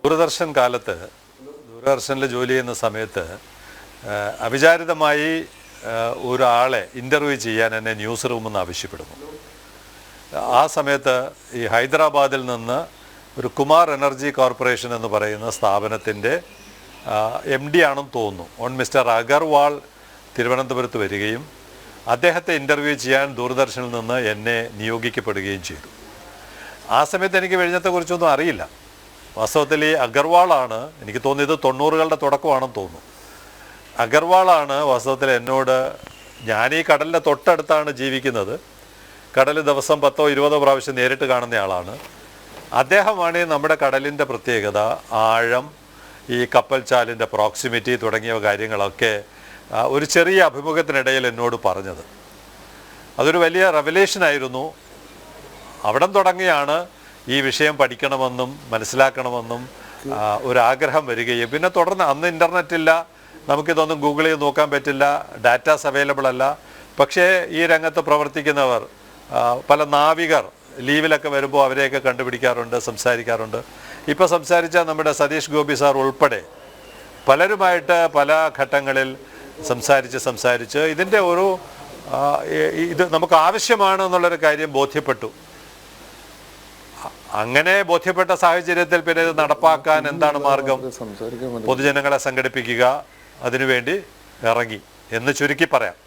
ദൂരദർശൻ കാലത്ത് ദൂരദർശനിൽ ജോലി ചെയ്യുന്ന സമയത്ത് അവിചാരിതമായി ഒരാളെ ഇൻ്റർവ്യൂ ചെയ്യാൻ എന്നെ ന്യൂസ് റൂമിൽ നിന്ന് ആവശ്യപ്പെടുന്നു. ആ സമയത്ത് ഈ ഹൈദരാബാദിൽ നിന്ന് ഒരു കുമാർ എനർജി കോർപ്പറേഷൻ എന്ന് പറയുന്ന സ്ഥാപനത്തിൻ്റെ MD ആണെന്ന് തോന്നുന്നു, മിസ്റ്റർ അഗർവാൾ തിരുവനന്തപുരത്ത് വരികയും അദ്ദേഹത്തെ ഇൻ്റർവ്യൂ ചെയ്യാൻ ദൂരദർശനിൽ നിന്ന് എന്നെ നിയോഗിക്കപ്പെടുകയും ചെയ്തു. ആ സമയത്ത് എനിക്ക് വെടിഞ്ഞത്തെക്കുറിച്ചൊന്നും അറിയില്ല. വാസ്തവത്തിൽ ഈ അഗർവാളാണ്, എനിക്ക് തോന്നിയത് 90കളുടെ തുടക്കമാണെന്ന് തോന്നുന്നു. അഗർവാളാണ് വാസ്തവത്തിൽ എന്നോട്, ഞാൻ ഈ കടലിൻ്റെ തൊട്ടടുത്താണ് ജീവിക്കുന്നത്, കടൽ ദിവസം 10-20 പ്രാവശ്യം നേരിട്ട് കാണുന്ന ആളാണ്. അദ്ദേഹമാണ് നമ്മുടെ കടലിൻ്റെ പ്രത്യേകത, ആഴം, ഈ കപ്പൽ ചാലിൻ്റെ പ്രോക്സിമിറ്റി തുടങ്ങിയ കാര്യങ്ങളൊക്കെ ഒരു ചെറിയ അഭിമുഖത്തിനിടയിൽ എന്നോട് പറഞ്ഞത്. അതൊരു വലിയ റെവലേഷനായിരുന്നു. അവിടം തുടങ്ങിയാണ് ഈ വിഷയം പഠിക്കണമെന്നും മനസ്സിലാക്കണമെന്നും ഒരാഗ്രഹം വരികയും പിന്നെ തുടർന്ന് അന്ന് ഇൻ്റർനെറ്റ് ഇല്ല, നമുക്കിതൊന്നും ഗൂഗിൾ ചെയ്ത് നോക്കാൻ പറ്റില്ല, ഡാറ്റാസ് അവൈലബിൾ അല്ല. പക്ഷേ ഈ രംഗത്ത് പ്രവർത്തിക്കുന്നവർ, പല നാവികർ ലീവിലൊക്കെ വരുമ്പോൾ അവരെയൊക്കെ കണ്ടുപിടിക്കാറുണ്ട്, സംസാരിക്കാറുണ്ട്. ഇപ്പോൾ സംസാരിച്ച നമ്മുടെ സതീഷ് ഗോപി സാർ ഉൾപ്പെടെ പലരുമായിട്ട് പല ഘട്ടങ്ങളിൽ സംസാരിച്ച് ഇതിൻ്റെ ഇത് നമുക്ക് ആവശ്യമാണ് എന്നുള്ളൊരു കാര്യം ബോധ്യപ്പെട്ടു. അങ്ങനെ ബോധ്യപ്പെട്ട സാഹചര്യത്തിൽ പിന്നെ ഇത് നടപ്പാക്കാൻ എന്താണ് മാർഗം? പൊതുജനങ്ങളെ സംഘടിപ്പിക്കുക, അതിനുവേണ്ടി ഇറങ്ങി എന്ന് ചുരുക്കി പറയാം.